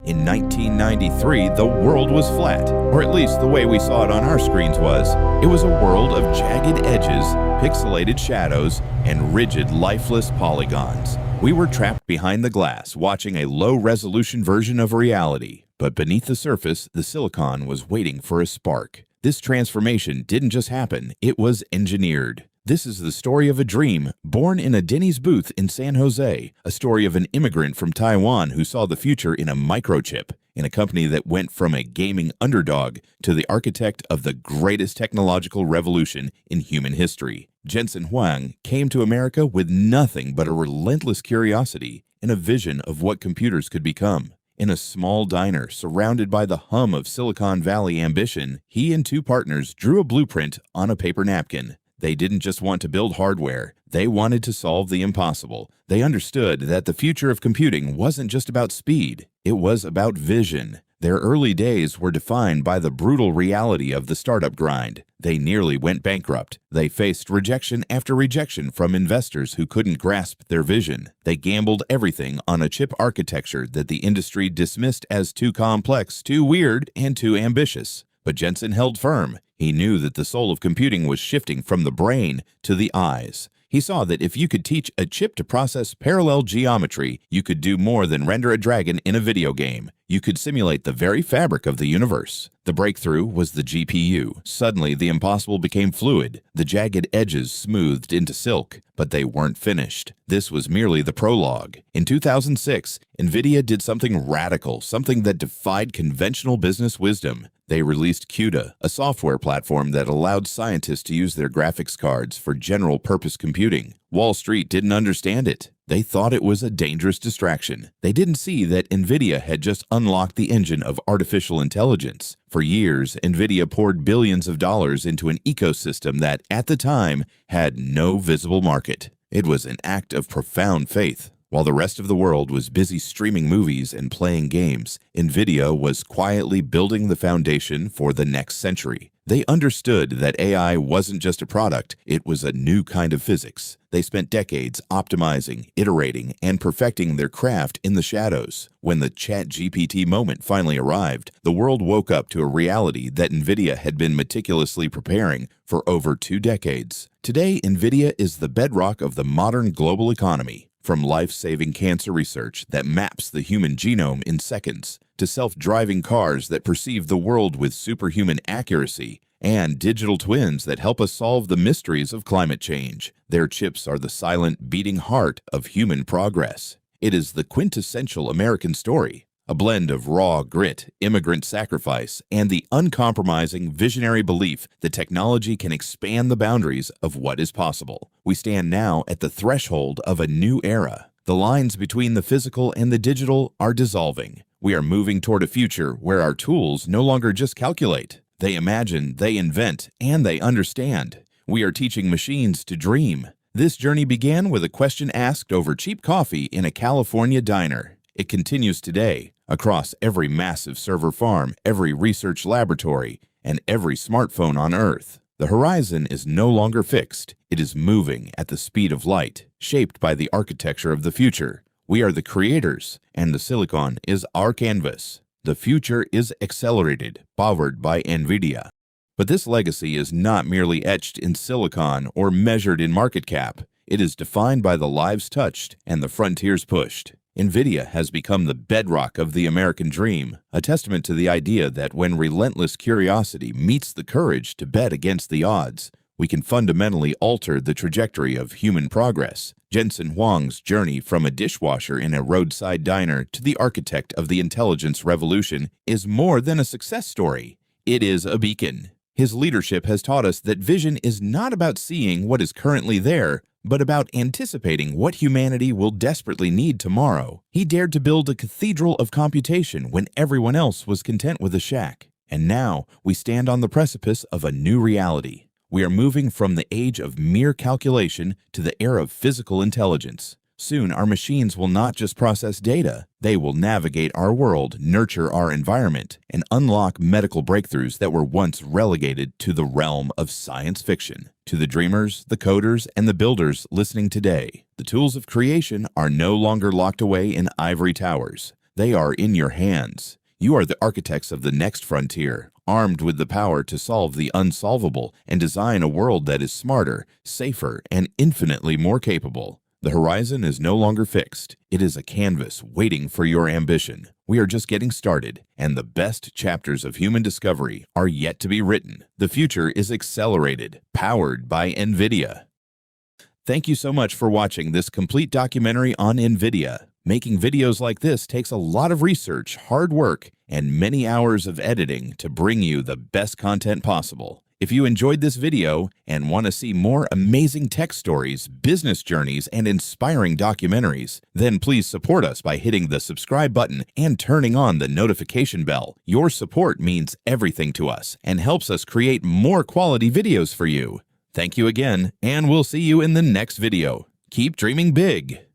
In 1993, the world was flat, or at least the way we saw it on our screens was. It was a world of jagged edges, pixelated shadows, and rigid, lifeless polygons. We were trapped behind the glass, watching a low-resolution version of reality. But beneath the surface, the silicon was waiting for a spark. This transformation didn't just happen, it was engineered. This is the story of a dream, born in a Denny's booth in San Jose, a story of an immigrant from Taiwan who saw the future in a microchip, in a company that went from a gaming underdog to the architect of the greatest technological revolution in human history. Jensen Huang came to America with nothing but a relentless curiosity and a vision of what computers could become. In a small diner surrounded by the hum of Silicon Valley ambition, he and two partners drew a blueprint on a paper napkin. They didn't just want to build hardware, they wanted to solve the impossible. They understood that the future of computing wasn't just about speed, it was about vision. Their early days were defined by the brutal reality of the startup grind. They nearly went bankrupt. They faced rejection after rejection from investors who couldn't grasp their vision. They gambled everything on a chip architecture that the industry dismissed as too complex, too weird, and too ambitious. But Jensen held firm. He knew that the soul of computing was shifting from the brain to the eyes. He saw that if you could teach a chip to process parallel geometry, you could do more than render a dragon in a video game. You could simulate the very fabric of the universe. The breakthrough was the GPU. Suddenly, the impossible became fluid, the jagged edges smoothed into silk, but they weren't finished. This was merely the prologue. In 2006, NVIDIA did something radical, something that defied conventional business wisdom. They released CUDA, a software platform that allowed scientists to use their graphics cards for general-purpose computing. Wall Street didn't understand it. They thought it was a dangerous distraction. They didn't see that NVIDIA had just unlocked the engine of artificial intelligence. For years, NVIDIA poured billions of dollars into an ecosystem that, at the time, had no visible market. It was an act of profound faith. While the rest of the world was busy streaming movies and playing games, NVIDIA was quietly building the foundation for the next century. They understood that AI wasn't just a product, it was a new kind of physics. They spent decades optimizing, iterating, and perfecting their craft in the shadows. When the ChatGPT moment finally arrived, the world woke up to a reality that NVIDIA had been meticulously preparing for over 2 decades. Today, NVIDIA is the bedrock of the modern global economy. From life-saving cancer research that maps the human genome in seconds, to self-driving cars that perceive the world with superhuman accuracy, and digital twins that help us solve the mysteries of climate change, their chips are the silent, beating heart of human progress. It is the quintessential American story, a blend of raw grit, immigrant sacrifice, and the uncompromising visionary belief that technology can expand the boundaries of what is possible. We stand now at the threshold of a new era. The lines between the physical and the digital are dissolving. We are moving toward a future where our tools no longer just calculate. They imagine, they invent, and they understand. We are teaching machines to dream. This journey began with a question asked over cheap coffee in a California diner. It continues today, across every massive server farm, every research laboratory, and every smartphone on Earth. The horizon is no longer fixed. It is moving at the speed of light, shaped by the architecture of the future. We are the creators, and the silicon is our canvas. The future is accelerated, powered by NVIDIA. But this legacy is not merely etched in silicon or measured in market cap. It is defined by the lives touched and the frontiers pushed. NVIDIA has become the bedrock of the American dream, a testament to the idea that when relentless curiosity meets the courage to bet against the odds, we can fundamentally alter the trajectory of human progress. Jensen Huang's journey from a dishwasher in a roadside diner to the architect of the intelligence revolution is more than a success story. It is a beacon. His leadership has taught us that vision is not about seeing what is currently there, but about anticipating what humanity will desperately need tomorrow. He dared to build a cathedral of computation when everyone else was content with a shack. And now we stand on the precipice of a new reality. We are moving from the age of mere calculation to the era of physical intelligence. Soon, our machines will not just process data, they will navigate our world, nurture our environment, and unlock medical breakthroughs that were once relegated to the realm of science fiction. To the dreamers, the coders, and the builders listening today, the tools of creation are no longer locked away in ivory towers. They are in your hands. You are the architects of the next frontier, armed with the power to solve the unsolvable and design a world that is smarter, safer, and infinitely more capable. The horizon is no longer fixed. It is a canvas waiting for your ambition. We are just getting started, and the best chapters of human discovery are yet to be written. The future is accelerated, powered by NVIDIA. Thank you so much for watching this complete documentary on NVIDIA. Making videos like this takes a lot of research, hard work, and many hours of editing to bring you the best content possible. If you enjoyed this video and want to see more amazing tech stories, business journeys, and inspiring documentaries, then please support us by hitting the subscribe button and turning on the notification bell. Your support means everything to us and helps us create more quality videos for you. Thank you again, and we'll see you in the next video. Keep dreaming big.